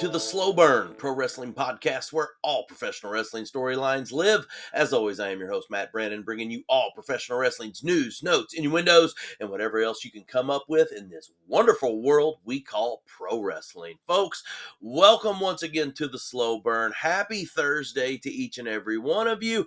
to the Slow Burn Pro Wrestling Podcast, where all professional wrestling storylines live. As always, I am your host, Matt Brandon, bringing you all professional wrestling's news, notes, innuendos, and whatever else you can come up with in this wonderful world we call pro wrestling. Folks, welcome once again to the Slow Burn. Happy Thursday to each and every one of you.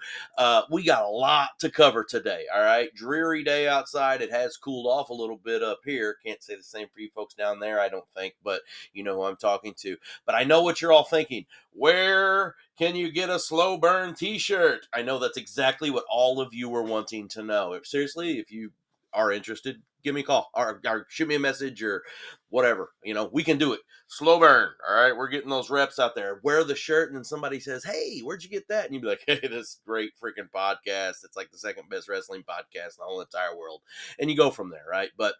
We got a lot to cover today, all right? Dreary day outside. It has cooled off a little bit up here. Can't say the same for you folks down there, I don't think, but you know who I'm talking to. But I know what you're all thinking. Where can you get a Slow Burn t-shirt? I know that's exactly what all of you were wanting to know. Seriously, if you are interested, give me a call or shoot me a message or whatever. We can do it. Slow Burn. All right. We're getting those reps out there. Wear the shirt and then somebody says, hey, where'd you get that? And you'd be like, hey, this great freaking podcast. It's like the second best wrestling podcast in the whole entire world. And you go from there, right? But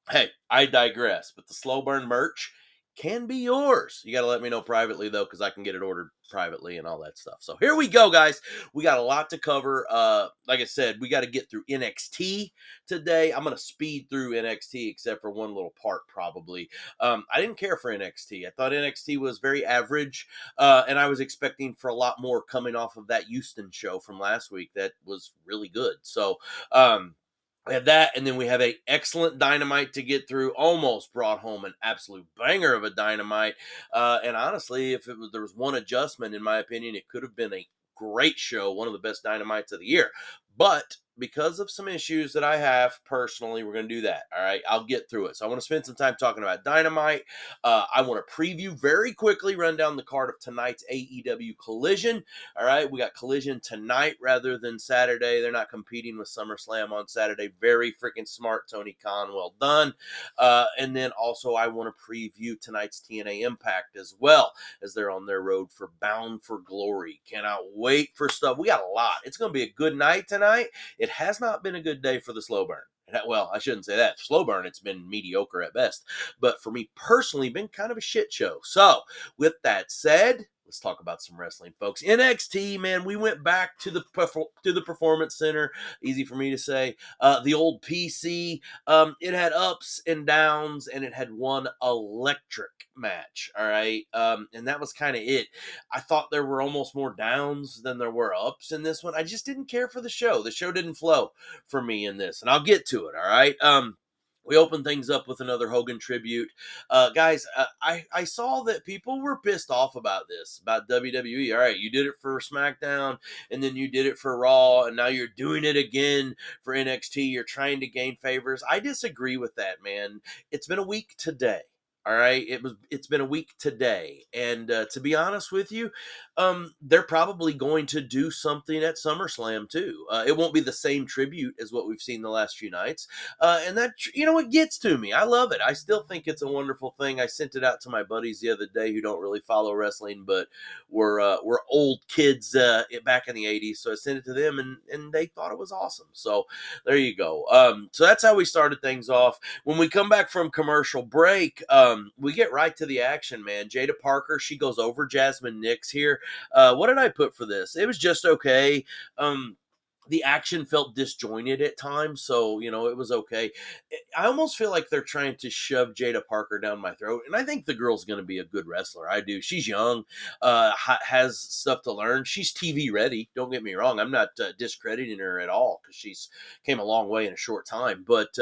hey, I digress. But the Slow Burn merch can be yours. You got to let me know privately, though, because I can get it ordered privately and all that stuff. So here we go, guys. We got a lot to cover. Like I said, we got to get through NXT today. I'm going to speed through NXT, except for one little part, probably. I didn't care for NXT. I thought NXT was very average, and I was expecting for a lot more coming off of that Houston show from last week that was really good. So, we have that, and then we have a excellent Dynamite to get through. Almost brought home an absolute banger of a Dynamite. And honestly, if there was one adjustment, in my opinion, it could have been a great show, one of the best Dynamites of the year. But because of some issues that I have personally, we're going to do that. All right, I'll get through it. So I want to spend some time talking about Dynamite. I want to preview very quickly, run down the card of tonight's AEW Collision. All right, we got Collision tonight rather than Saturday. They're not competing with SummerSlam on Saturday. Very freaking smart, Tony Khan. Well done. And then also I want to preview tonight's TNA Impact as well, as they're on their road for Bound for Glory. Cannot wait for stuff. We got a lot. It's going to be a good night tonight. It has not been a good day for the Slow Burn. Well, I shouldn't say that. Slow Burn, it's been mediocre at best. But for me personally, been kind of a shit show. So, with that said, let's talk about some wrestling, folks. NXT, man, we went back to the Performance Center. Easy for me to say. The old PC. It had ups and downs, and it had one electric match. All right, and that was kind of it. I thought there were almost more downs than there were ups in this one. I just didn't care for the show. The show didn't flow for me in this, and I'll get to it. All right. We opened things up with another Hogan tribute. Guys, I saw that people were pissed off about this, about WWE. All right, you did it for SmackDown, and then you did it for Raw, and now you're doing it again for NXT. You're trying to gain favors. I disagree with that, man. It's been a week today. All right, it's been a week today, and to be honest with you, they're probably going to do something at SummerSlam too. It won't be the same tribute as what we've seen the last few nights. And that, it gets to me. I love it. I still think it's a wonderful thing. I sent it out to my buddies the other day who don't really follow wrestling, but were old kids back in the 80s. So I sent it to them, and they thought it was awesome. So there you go. So that's how we started things off. When we come back from commercial break, we get right to the action, man. Jada Parker, she goes over Jasmine Nix here. What did I put for this? It was just okay. The action felt disjointed at times, so it was okay. I almost feel like they're trying to shove Jada Parker down my throat, and I think the girl's going to be a good wrestler. I do. She's young, has stuff to learn. She's TV ready. Don't get me wrong. I'm not discrediting her at all because she's came a long way in a short time. But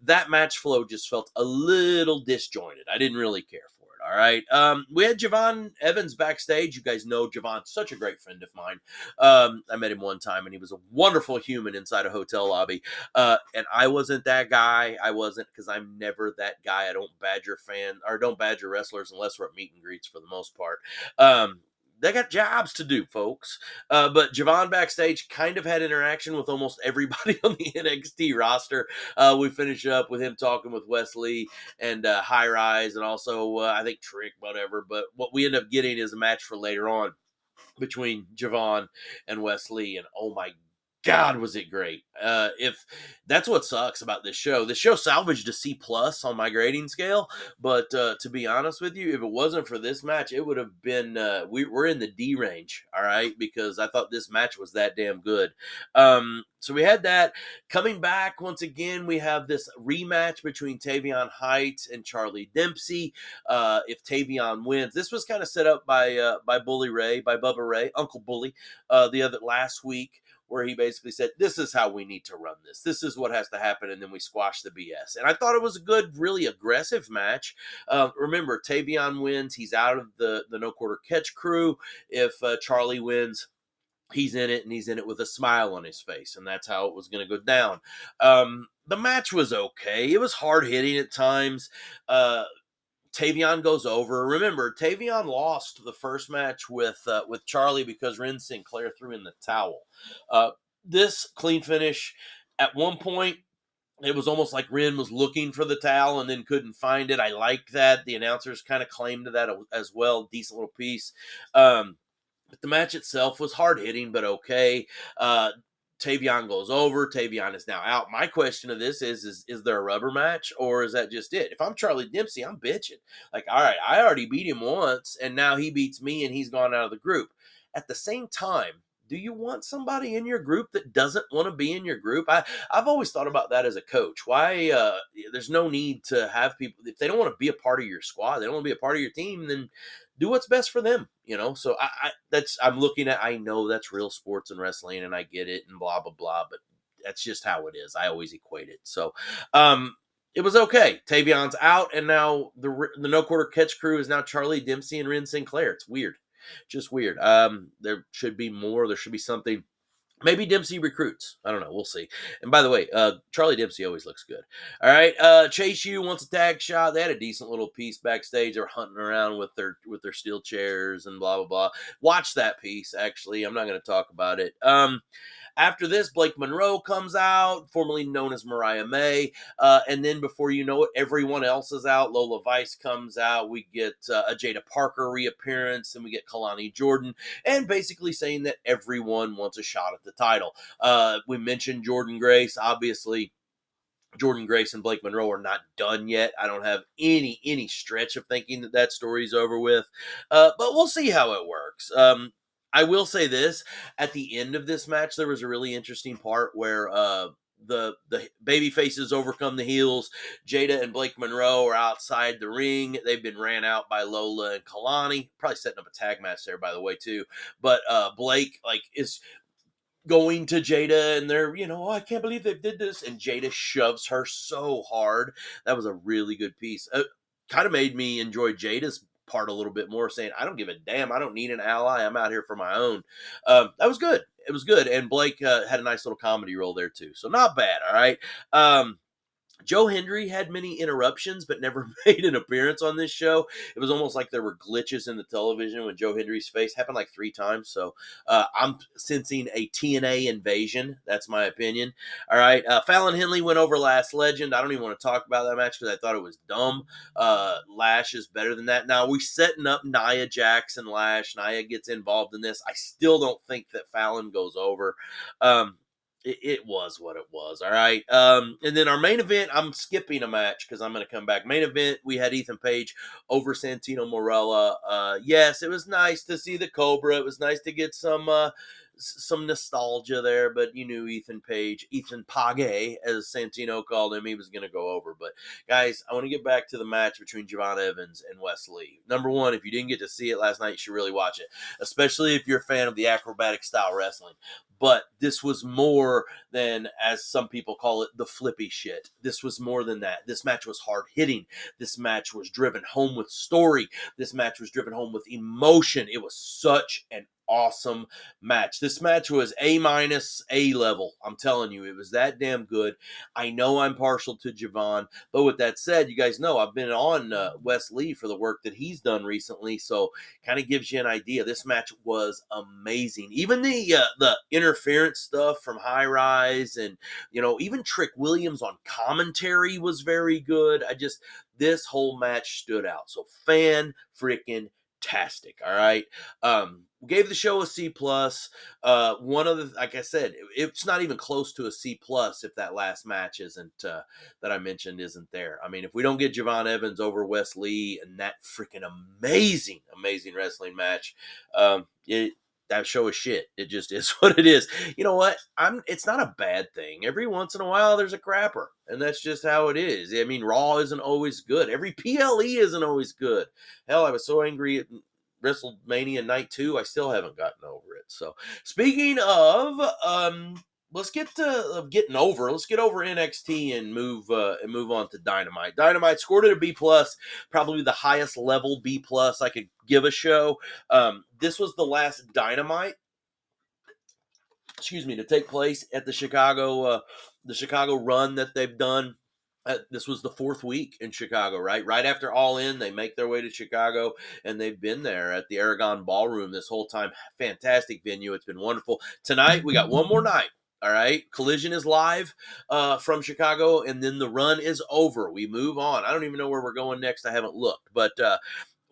that match flow just felt a little disjointed. I didn't really care for it. All right. We had Javon Evans backstage. You guys know Javon's such a great friend of mine. I met him one time, and he was a wonderful human inside a hotel lobby. And I wasn't that guy. I wasn't, because I'm never that guy. I don't badger wrestlers unless we're at meet and greets for the most part. They got jobs to do, folks. But Javon backstage kind of had interaction with almost everybody on the NXT roster. We finished up with him talking with Wesley and High Rise, and also I think Trick, whatever. But what we end up getting is a match for later on between Javon and Wesley, and oh my God, was it great. If that's what sucks about this show salvaged a C+ on my grading scale. But to be honest with you, if it wasn't for this match, it would have been we're in the D range, all right, because I thought this match was that damn good. So we had that. Coming back once again, we have this rematch between Tavion Heights and Charlie Dempsey. If Tavion wins, this was kind of set up by Bully Ray, by Bubba Ray, Uncle Bully, the other last week, where he basically said, "This is how we need to run this. This is what has to happen," and then we squash the BS. And I thought it was a good, really aggressive match. Remember, Tavion wins; he's out of the no quarter catch crew. If Charlie wins, he's in it, and he's in it with a smile on his face, and that's how it was going to go down. The match was okay. It was hard hitting at times. Tavion goes over. Remember, Tavion lost the first match with Charlie because Ren Sinclair threw in the towel. Uh, this clean finish, at one point, it was almost like Ren was looking for the towel and then couldn't find it. I like that. The announcers kind of claimed that as well. Decent little piece. But the match itself was hard hitting, but okay. Tavion goes over. Tavion is now out. My question of this is there a rubber match, or is that just it? If I'm Charlie Dempsey, I'm bitching. Like, all right, I already beat him once, and now he beats me, and he's gone out of the group. At the same time, do you want somebody in your group that doesn't want to be in your group? I've always thought about that as a coach. Why there's no need to have people if they don't want to be a part of your squad, they don't want to be a part of your team, then do what's best for them, you know. So I'm looking at, I know that's real sports and wrestling, and I get it, and blah blah blah, but that's just how it is. I always equate it. So it was okay. Tavion's out, and now the no quarter catch crew is now Charlie Dempsey and Ren Sinclair. It's weird, just weird. There should be more. There should be something. Maybe Dempsey recruits. I don't know. We'll see. And by the way, Charlie Dempsey always looks good. All right. Chase U wants a tag shot. They had a decent little piece backstage. They're hunting around with their steel chairs and blah blah blah. Watch that piece. Actually, I'm not going to talk about it. After this, Blake Monroe comes out, formerly known as Mariah May. And then before you know it, everyone else is out. Lola Vice comes out. We get a Jada Parker reappearance, and we get Kalani Jordan, and basically saying that everyone wants a shot at the title. We mentioned Jordan Grace. Obviously, Jordan Grace and Blake Monroe are not done yet. I don't have any stretch of thinking that story's over with, but we'll see how it works. I will say this: at the end of this match, there was a really interesting part where the baby faces overcome the heels. Jada and Blake Monroe are outside the ring. They've been ran out by Lola and Kalani. Probably setting up a tag match there, by the way, too. But Blake is going to Jada, and they're, oh, I can't believe they did this. And Jada shoves her so hard. That was a really good piece. Kind of made me enjoy Jada's part a little bit more, saying, I don't give a damn. I don't need an ally. I'm out here for my own. That was good. It was good. And Blake had a nice little comedy role there, too. So not bad. All right. Joe Hendry had many interruptions, but never made an appearance on this show. It was almost like there were glitches in the television when Joe Hendry's face happened like 3 times. So I'm sensing a TNA invasion. That's my opinion. All right. Fallon Henley went over Last Legend. I don't even want to talk about that match because I thought it was dumb. Lash is better than that. Now, we're setting up Nia Jax and Lash. Nia gets involved in this. I still don't think that Fallon goes over. It was what it was. All right. And then our main event, I'm skipping a match because I'm going to come back. Main event, we had Ethan Page over Santino Morella. Yes, it was nice to see the Cobra. It was nice to get some nostalgia there, but you knew Ethan Page, Ethan Page, as Santino called him, he was going to go over. But guys, I want to get back to the match between Javon Evans and Wes Lee. Number one, if you didn't get to see it last night, you should really watch it, especially if you're a fan of the acrobatic style wrestling. But this was more than, as some people call it, the flippy shit. This was more than that. This match was hard hitting. This match was driven home with story. This match was driven home with emotion. It was such an awesome match. This match was A level. I'm telling you, it was that damn good. I know I'm partial to Javon, but with that said, you guys know I've been on Wes Lee for the work that he's done recently, so kind of gives you an idea. This match was amazing. Even the interference stuff from High Rise, and even Trick Williams on commentary was very good. This whole match stood out. So fan freaking fantastic. All right. We gave the show a C plus. One of the, like I said, it's not even close to a C plus if that last match isn't that I mentioned isn't there. I mean, if we don't get Javon Evans over Wes Lee and that freaking amazing wrestling match, it that show is shit. It just is what it is. You know what? It's not a bad thing. Every once in a while there's a crapper, and that's just how it is. I mean, Raw isn't always good. Every PLE isn't always good. Hell, I was so angry at WrestleMania Night 2, I still haven't gotten over it. So, speaking of let's get to getting over. Let's get over NXT and move on to Dynamite. Dynamite scored at a B plus, probably the highest level B plus I could give a show. This was the last Dynamite, excuse me, to take place at the Chicago run that they've done. This was the fourth week in Chicago, right? Right after All In, they make their way to Chicago, and they've been there at the Aragon Ballroom this whole time. Fantastic venue. It's been wonderful. Tonight, we got one more night. All right. Collision is live from Chicago, and then the run is over. We move on. I don't even know where we're going next. I haven't looked. But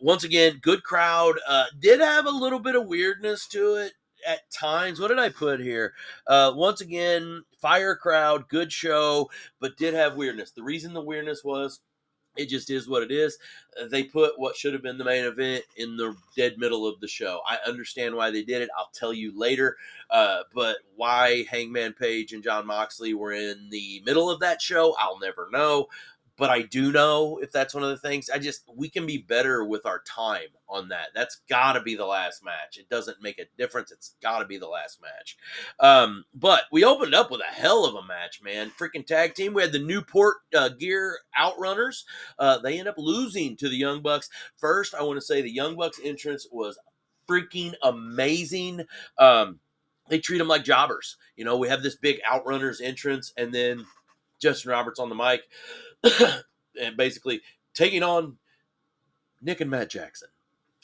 once again, good crowd. Did have a little bit of weirdness to it at times. What did I put here? Once again, fire crowd, good show, but did have weirdness. The reason the weirdness was, it just is what it is. They put what should have been the main event in the dead middle of the show. I understand why they did it. I'll tell you later. But why Hangman Page and John Moxley were in the middle of that show, I'll never know. But I do know if that's one of the things. We can be better with our time on that. That's got to be the last match. It doesn't make a difference. It's got to be the last match. But we opened up with a hell of a match, man. Freaking tag team. We had the Newport Gear Outrunners. They end up losing to the Young Bucks. First, I want to say the Young Bucks entrance was freaking amazing. They treat them like jobbers. You know, we have this big Outrunners entrance, and then Justin Roberts on the mic, and basically taking on Nick and Matt Jackson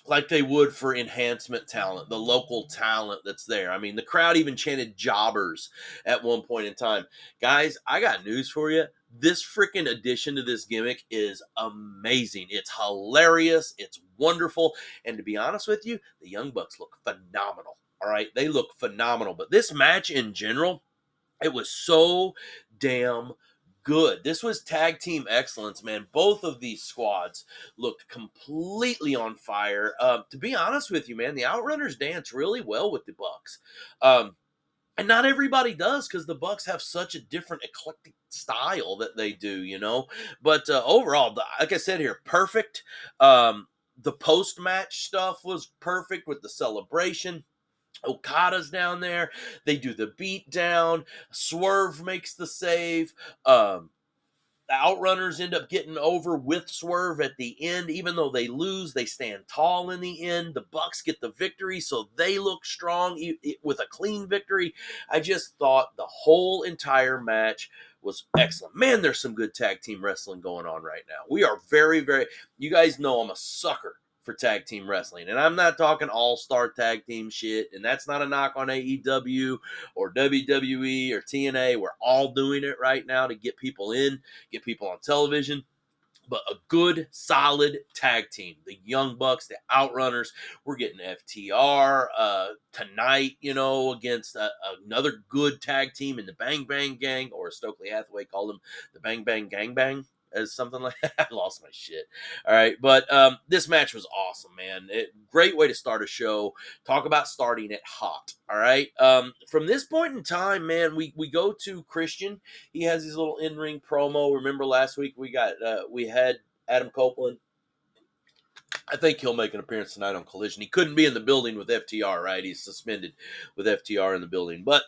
like they would for enhancement talent, the local talent that's there. I mean, the crowd even chanted jobbers at one point in time. Guys, I got news for you. This freaking addition to this gimmick is amazing. It's hilarious. It's wonderful. And to be honest with you, the Young Bucks look phenomenal. All right. They look phenomenal. But this match in general, it was so damn good. This was tag team excellence, man. Both of these squads looked completely on fire. To be honest with you, man, the Outrunners dance really well with the Bucks. And not everybody does, because the Bucks have such a different eclectic style that they do, you know. But overall, like I said here, perfect. The post match stuff was perfect with the celebration. Okada's down there. They do the beat down. Swerve makes the save. The Outrunners end up getting over with Swerve at the end. Even though they lose, they stand tall in the end. The Bucks get the victory, so they look strong with a clean victory. I just thought the whole entire match was excellent. Man, there's some good tag team wrestling going on right now. We are very, you guys know I'm a sucker for tag team wrestling. And I'm not talking all-star tag team shit, and that's not a knock on AEW or WWE or TNA. We're all doing it right now to get people in, get people on television. But a good, solid tag team. The Young Bucks, the Outrunners. We're getting FTR tonight, you know, against another good tag team in the Bang Bang Gang, or Stokely Hathaway called them the Bang Bang Gang Bang, as something like that. I lost my shit. All right. But this match was awesome, man. Great way to start a show. Talk about starting it hot. All right. From this point in time, man, we go to Christian. He has his little in-ring promo. Remember last week we had Adam Copeland. I think he'll make an appearance tonight on Collision. He couldn't be in the building with FTR, right? He's suspended with FTR in the building. But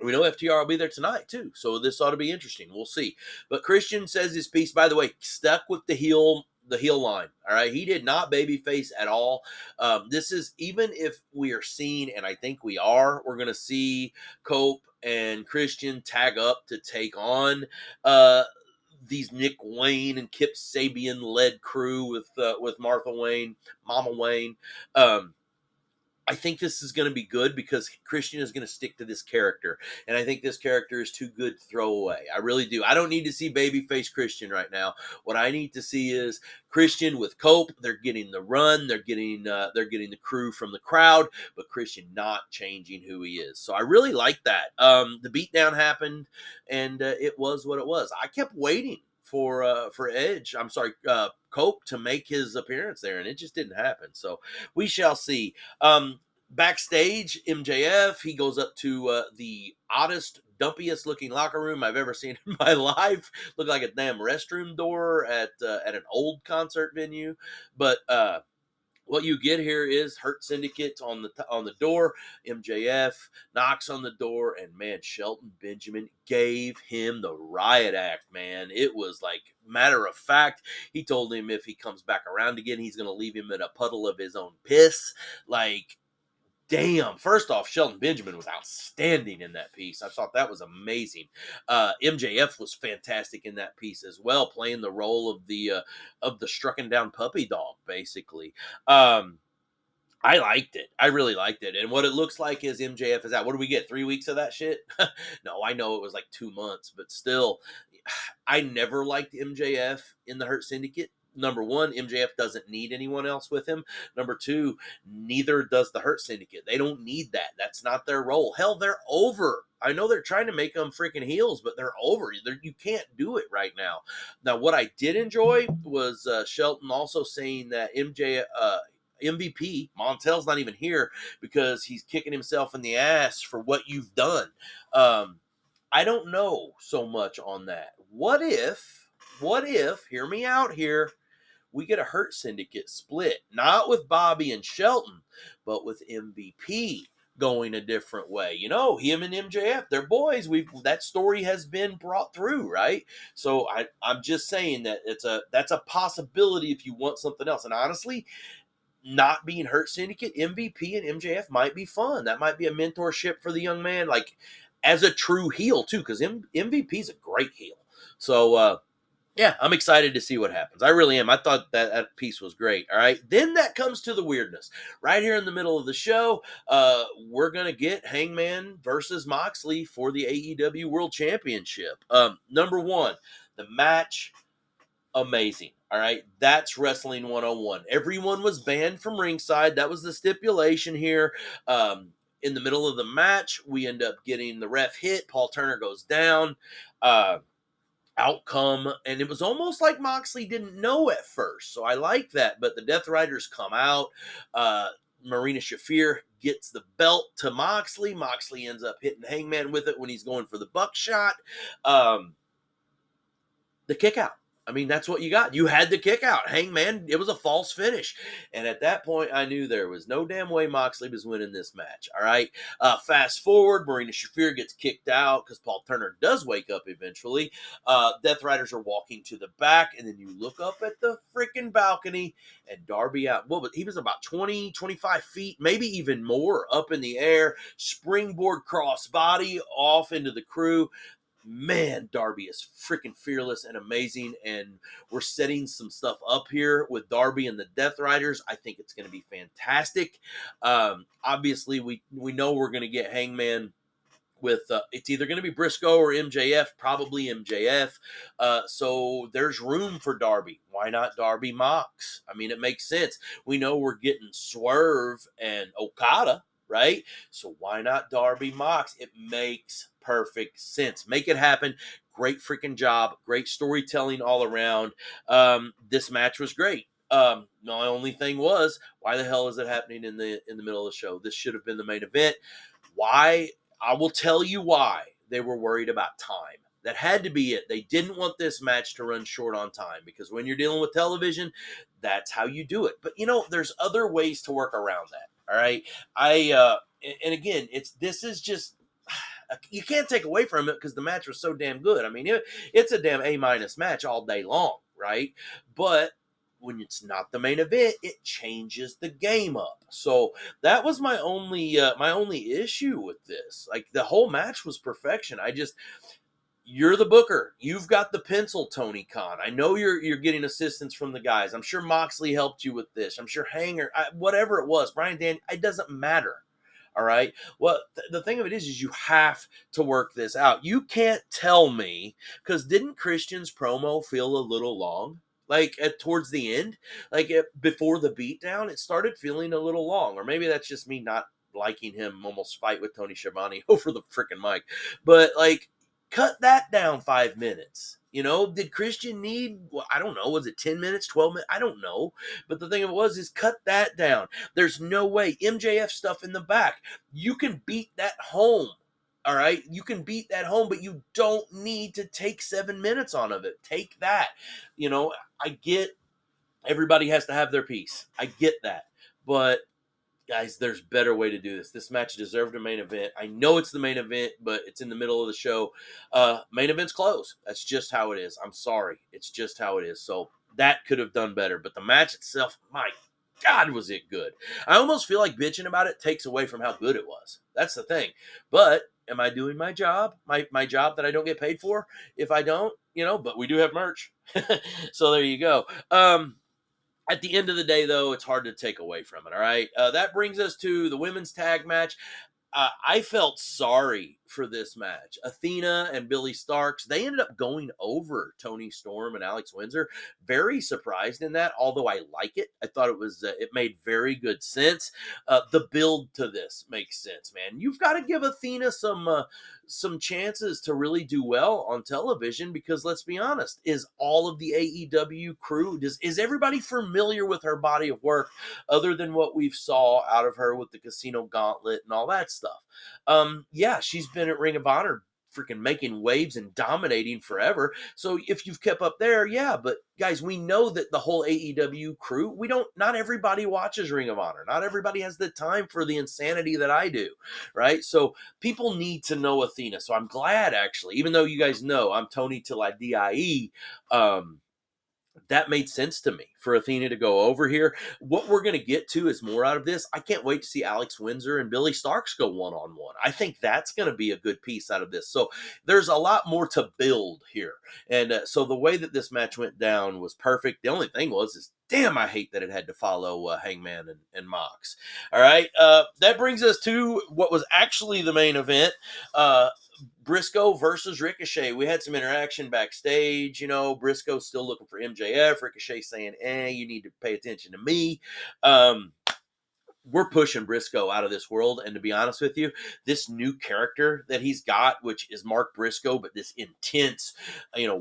we know FTR will be there tonight too, so this ought to be interesting. We'll see. But Christian says his piece. By the way, stuck with the heel line. All right, he did not babyface at all. This is, even if we are seeing, and I think we're going to see Cope and Christian tag up to take on these Nick Wayne and Kip Sabian led crew with Martha Wayne, Mama Wayne. I think this is going to be good because Christian is going to stick to this character. And I think this character is too good to throw away. I really do. I don't need to see babyface Christian right now. What I need to see is Christian with Cope. They're getting the run. They're getting the crew from the crowd, but Christian not changing who he is. So I really like that. The beatdown happened, and it was what it was. I kept waiting for Edge. I'm sorry, Cope to make his appearance there, and it just didn't happen. So we shall see. Backstage, MJF, he goes up to the oddest, dumpiest looking locker room I've ever seen in my life. Looked like a damn restroom door at an old concert venue. But what you get here is Hurt Syndicate on the door. MJF knocks on the door, and man, Shelton Benjamin gave him the riot act. Man, it was like matter of fact. He told him if he comes back around again, he's going to leave him in a puddle of his own piss. Like, damn. First off, Shelton Benjamin was outstanding in that piece. I thought that was amazing. MJF was fantastic in that piece as well, playing the role of the strucken down puppy dog, basically. I liked it. I really liked it. And what it looks like is MJF is out. What do we get? 3 weeks of that shit? No, I know it was like 2 months, but still, I never liked MJF in the Hurt Syndicate. Number one, MJF doesn't need anyone else with him. Number two, neither does the Hurt Syndicate. They don't need that. That's not their role. Hell, they're over. I know they're trying to make them freaking heels, but they're over. You can't do it right now. Now, what I did enjoy was Shelton also saying that MVP Montel's not even here because he's kicking himself in the ass for what you've done. I don't know so much on that. What if, hear me out here, we get a Hurt Syndicate split, not with Bobby and Shelton, but with MVP going a different way. You know, him and MJF, they're boys. That story has been brought through, right? So I'm just saying that that's a possibility if you want something else. And honestly, not being Hurt Syndicate, MVP and MJF might be fun. That might be a mentorship for the young man, like as a true heel too, because MVP is a great heel. So yeah, I'm excited to see what happens. I really am. I thought that piece was great. All right. Then that comes to the weirdness. Right here in the middle of the show, we're going to get Hangman versus Moxley for the AEW World Championship. Number one, the match, amazing. All right. That's Wrestling 101. Everyone was banned from ringside. That was the stipulation here. In the middle of the match, we end up getting the ref hit. Paul Turner goes down. Outcome, and it was almost like Moxley didn't know at first, so I like that. But the Death Riders come out. Marina Shafir gets the belt to Moxley. Moxley ends up hitting Hangman with it when he's going for the buckshot. The kick out. I mean, that's what you got. You had the kick out. Hangman, it was a false finish. And at that point, I knew there was no damn way Moxley was winning this match. All right. Fast forward, Marina Shafir gets kicked out because Paul Turner does wake up eventually. Death Riders are walking to the back, and then you look up at the freaking balcony, and Darby out. Well, he was about 20, 25 feet, maybe even more up in the air. Springboard crossbody off into the crew. Man, Darby is freaking fearless and amazing, and we're setting some stuff up here with Darby and the Death Riders. I think it's going to be fantastic. Obviously, we know we're going to get Hangman with it's either going to be Briscoe or MJF, probably MJF. So there's room for Darby. Why not Darby Mox? I mean, it makes sense. We know we're getting Swerve and Okada, right? So why not Darby Mox? It makes perfect sense. Make it happen. Great freaking job. Great storytelling all around. This match was great. My only thing was, why the hell is it happening in the middle of the show? This should have been the main event. Why? I will tell you why. They were worried about time. That had to be it. They didn't want this match to run short on time, because when you're dealing with television, that's how you do it. But there's other ways to work around that. All right. And again, this is just, you can't take away from it because the match was so damn good. I mean, it's a damn A- match all day long, right? But when it's not the main event, it changes the game up. So that was my only issue with this. Like, the whole match was perfection. you're the booker. You've got the pencil, Tony Khan. I know you're getting assistance from the guys. I'm sure Moxley helped you with this. I'm sure whatever it was, Brian Dan, it doesn't matter. All right. Well, the thing of it is you have to work this out. You can't tell me, because didn't Christian's promo feel a little long? Like towards the end, before the beatdown, it started feeling a little long, or maybe that's just me not liking him almost fight with Tony Schiavone over the freaking mic. But like, cut that down 5 minutes. Did Christian need, well, I don't know, was it 10 minutes, 12 minutes? I don't know. But the thing of it is cut that down. There's no way. MJF stuff in the back. You can beat that home. All right. You can beat that home, but you don't need to take 7 minutes on of it. Take that. I get everybody has to have their piece. I get that. But guys, there's better way to do this. This match deserved a main event. I know it's the main event, but it's in the middle of the show. Main events close. That's just how it is. I'm sorry. It's just how it is. So that could have done better. But the match itself, my God, was it good. I almost feel like bitching about it takes away from how good it was. That's the thing. But am I doing my job? My job that I don't get paid for? If I don't, but we do have merch. So there you go. At the end of the day, though, it's hard to take away from it. All right. That brings us to the women's tag match. I felt sorry for this match. Athena and Billy Starks, they ended up going over Tony Storm and Alex Windsor. Very surprised in that, although I like it. I thought it made very good sense. The build to this makes sense, man. You've got to give Athena some chances to really do well on television, because let's be honest, is all of the AEW crew, is everybody familiar with her body of work other than what we've saw out of her with the Casino Gauntlet and all that stuff? Yeah, she's been at Ring of Honor freaking making waves and dominating forever. So if you've kept up there, yeah, but guys, we know that the whole AEW crew, not everybody watches Ring of Honor. Not everybody has the time for the insanity that I do, right? So people need to know Athena. So I'm glad, actually, even though you guys know I'm Tony till I die, that made sense to me for Athena to go over here. What we're going to get to is more out of this. I can't wait to see Alex Windsor and Billy Starks go one-on-one. I think that's going to be a good piece out of this. So there's a lot more to build here. And so the way that this match went down was perfect. The only thing is damn, I hate that it had to follow Hangman and Mox. All right. That brings us to what was actually the main event. Briscoe versus Ricochet. We had some interaction backstage. Briscoe's still looking for MJF. Ricochet saying, you need to pay attention to me. We're pushing Briscoe out of this world. And to be honest with you, this new character that he's got, which is Mark Briscoe, but this intense,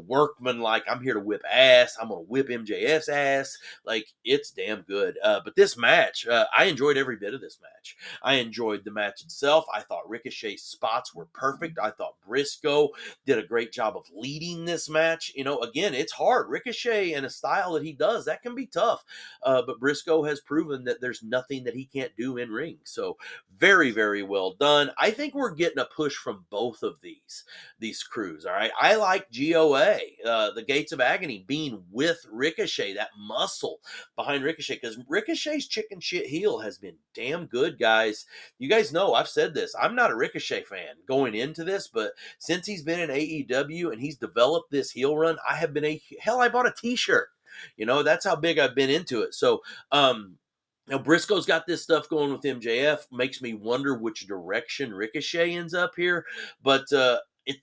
workman, like, I'm here to whip ass. I'm going to whip MJF's ass. Like, it's damn good. But this match, I enjoyed every bit of this match. I enjoyed the match itself. I thought Ricochet's spots were perfect. I thought Briscoe did a great job of leading this match. Again, it's hard. Ricochet and a style that he does, that can be tough. But Briscoe has proven that there's nothing that he can't do in ring. So very, very well done. I think we're getting a push from both of these crews. All right. I like GOA, the Gates of Agony, being with Ricochet, that muscle behind Ricochet, because Ricochet's chicken shit heel has been damn good, guys. You guys know I've said this. I'm not a Ricochet fan going into this, but since he's been in AEW and he's developed this heel run, I bought a t-shirt. That's how big I've been into it. So, now Briscoe's got this stuff going with MJF. Makes me wonder which direction Ricochet ends up here. But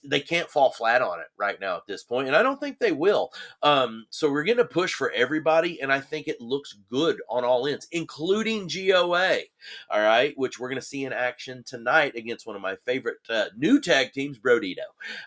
they can't fall flat on it right now at this point, and I don't think they will. So we're going to push for everybody, and I think it looks good on all ends, including GOA. All right, which we're going to see in action tonight against one of my favorite new tag teams, Brodito.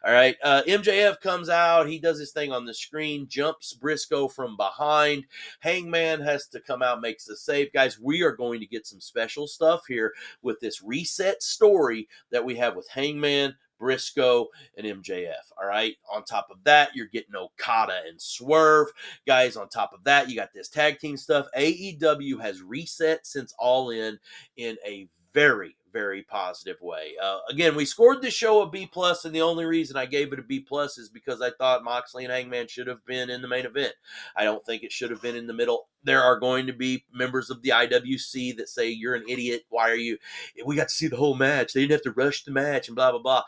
All right, MJF comes out. He does his thing on the screen, jumps Briscoe from behind. Hangman has to come out, makes the save. Guys, we are going to get some special stuff here with this reset story that we have with Hangman, Briscoe, and MJF. All right. On top of that, you're getting Okada and Swerve. Guys, on top of that, you got this tag team stuff. AEW has reset since All in a very, very positive way. Again, we scored the show a B+, and the only reason I gave it a B+ is because I thought Moxley and Hangman should have been in the main event. I don't think it should have been in the middle. There are going to be members of the IWC that say, you're an idiot. Why are you? We got to see the whole match. They didn't have to rush the match and blah, blah, blah.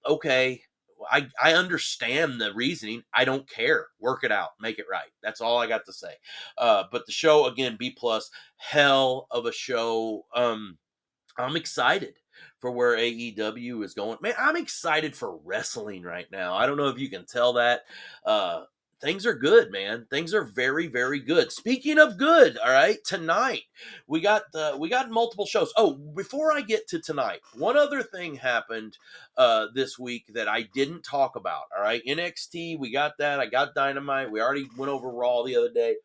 Okay, I understand the reasoning. I don't care. Work it out. Make it right. That's all I got to say. But the show, again, B plus, hell of a show. I'm excited for where AEW is going. Man, I'm excited for wrestling right now. I don't know if you can tell that. Uh, things are good, man. Things are very, very good. Speaking of good, all right, tonight we got multiple shows. Oh, before I get to tonight, one other thing happened this week that I didn't talk about. All right, NXT, we got that. I got Dynamite. We already went over Raw the other day.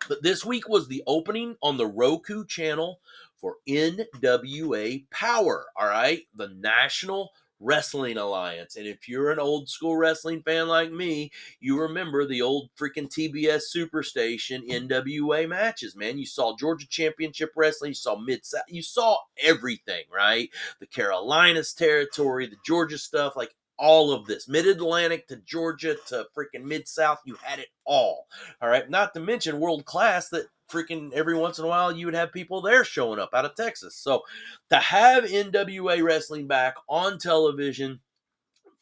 But this week was the opening on the Roku channel for NWA Power, all right? The National Wrestling Alliance. And if you're an old school wrestling fan like me, you remember the old freaking TBS Superstation NWA matches, man. You saw Georgia Championship Wrestling, you saw Mid-South, you saw everything, right? The Carolinas territory, the Georgia stuff, like all of this. Mid-Atlantic to Georgia to freaking Mid-South, you had it all. All right. Not to mention world class that freaking every once in a while you would have people there showing up out of Texas. So to have NWA wrestling back on television,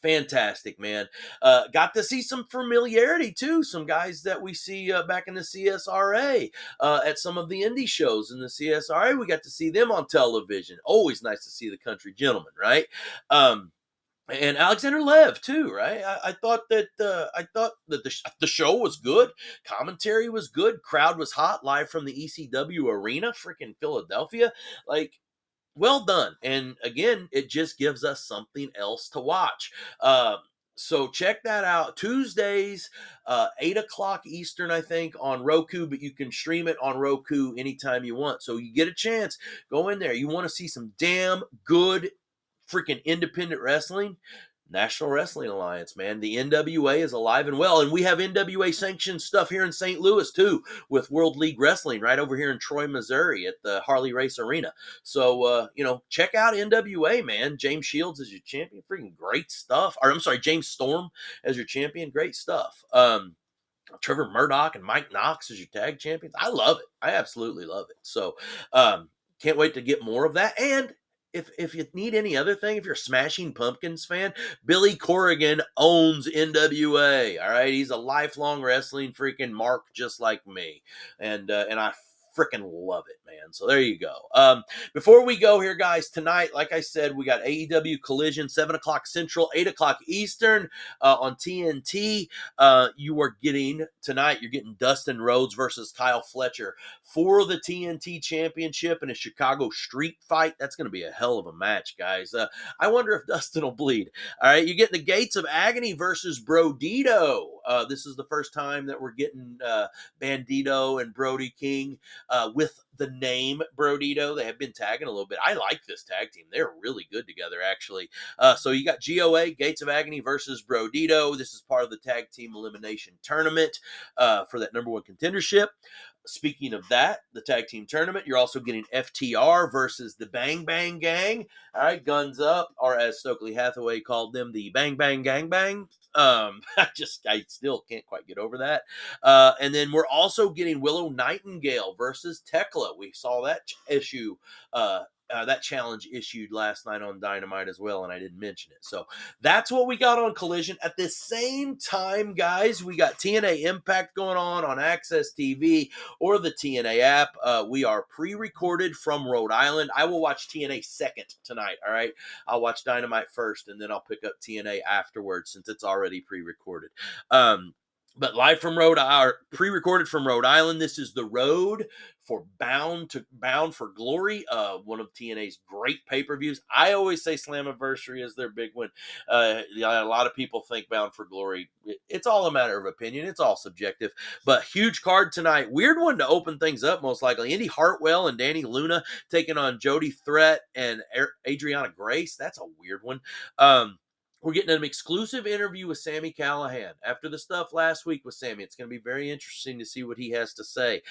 fantastic, man. Got to see some familiarity too. Some guys that we see back in the CSRA at some of the indie shows in the CSRA. We got to see them on television. Always nice to see the country gentlemen, right? And Alexander Lev too, right? I thought that the show was good, commentary was good, crowd was hot, live from the ECW arena, freaking Philadelphia, like well done. And again, it just gives us something else to watch. So check that out. Tuesdays, 8 o'clock Eastern, I think, on Roku, but you can stream it on Roku anytime you want. So you get a chance, go in there. You want to see some damn good freaking independent wrestling, National Wrestling Alliance, man. The NWA is alive and well. And we have NWA sanctioned stuff here in St. Louis, too, with World League Wrestling right over here in Troy, Missouri at the Harley Race Arena. So, check out NWA, man. James Shields as your champion. Freaking great stuff. Or, I'm sorry, James Storm as your champion. Great stuff. Trevor Murdoch and Mike Knox as your tag champions. I love it. I absolutely love it. So, can't wait to get more of that. And if you need any other thing, if you're a Smashing Pumpkins fan, Billy Corrigan owns NWA. All right, he's a lifelong wrestling freaking mark, just like me, and I freaking love it, man. So there you go. Before we go here, guys, tonight, like I said, we got AEW Collision, 7 o'clock Central, 8 o'clock Eastern on TNT. You are getting tonight. You're getting Dustin Rhodes versus Kyle Fletcher for the TNT Championship in a Chicago street fight. That's going to be a hell of a match, guys. I wonder if Dustin will bleed. All right, you get the Gates of Agony versus Brodito. This is the first time that we're getting Bandito and Brody King with the name Brodito. They have been tagging a little bit. I like this tag team. They're really good together, actually. So you got GOA, Gates of Agony versus Brodito. This is part of the tag team elimination tournament for that number one contendership. Speaking of that, the tag team tournament, you're also getting FTR versus the Bang Bang Gang. All right, Guns Up, or as Stokely Hathaway called them, the Bang Bang Gang Bang. I still can't quite get over that. And then we're also getting Willow Nightingale versus Tekla. We saw that issue, that challenge issued last night on Dynamite as well, and I didn't mention it. So that's what we got on Collision. At the same time, guys, we got TNA Impact going on Access TV or the TNA app. We are pre-recorded from Rhode Island. I will watch TNA second tonight, all right? I'll watch Dynamite first, and then I'll pick up TNA afterwards since it's already pre-recorded. But live from pre-recorded from Rhode Island. This is the road for Bound for Glory, one of TNA's great pay-per-views. I always say Slammiversary is their big one. A lot of people think Bound for Glory. It's all a matter of opinion. It's all subjective. But huge card tonight. Weird one to open things up, most likely. Indy Hartwell and Danny Luna taking on Jody Threat and Adriana Grace. That's a weird one. We're getting an exclusive interview with Sami Callihan. After the stuff last week with Sami, it's going to be very interesting to see what he has to say.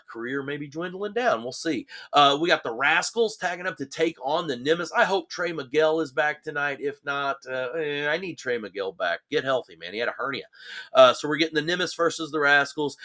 Career maybe dwindling down. We'll see. We got the Rascals tagging up to take on the Nimbus. I hope Trey Miguel is back tonight. If not, I need Trey Miguel back. Get healthy, man. He had a hernia. So we're getting the Nimbus versus the Rascals.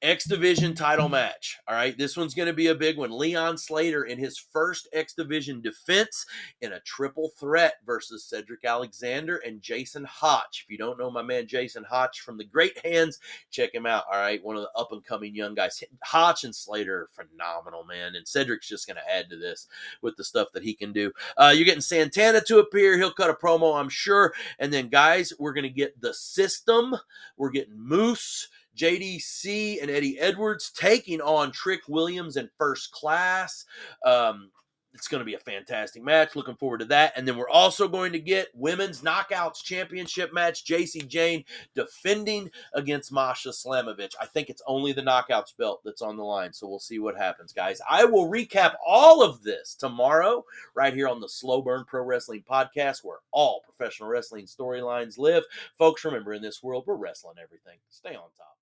X Division title match. All right, this one's going to be a big one. Leon Slater in his first X Division defense in a triple threat versus Cedric Alexander and Jason Hotch. If you don't know my man Jason Hotch from the Great Hands, check him out. All right, one of the up and coming young guys. Hotch and Slater are phenomenal, man, and Cedric's just going to add to this with the stuff that he can do. You're getting Santana to appear. He'll cut a promo, I'm sure. And then, guys, we're going to get the System. We're getting Moose, JDC, and Eddie Edwards taking on Trick Williams in First Class. It's going to be a fantastic match. Looking forward to that. And then we're also going to get Women's Knockouts Championship match. JC Jane defending against Masha Slamovich. I think it's only the Knockouts belt that's on the line, so we'll see what happens, guys. I will recap all of this tomorrow right here on the Slow Burn Pro Wrestling Podcast, where all professional wrestling storylines live. Folks, remember, in this world, we're wrestling everything. Stay on top.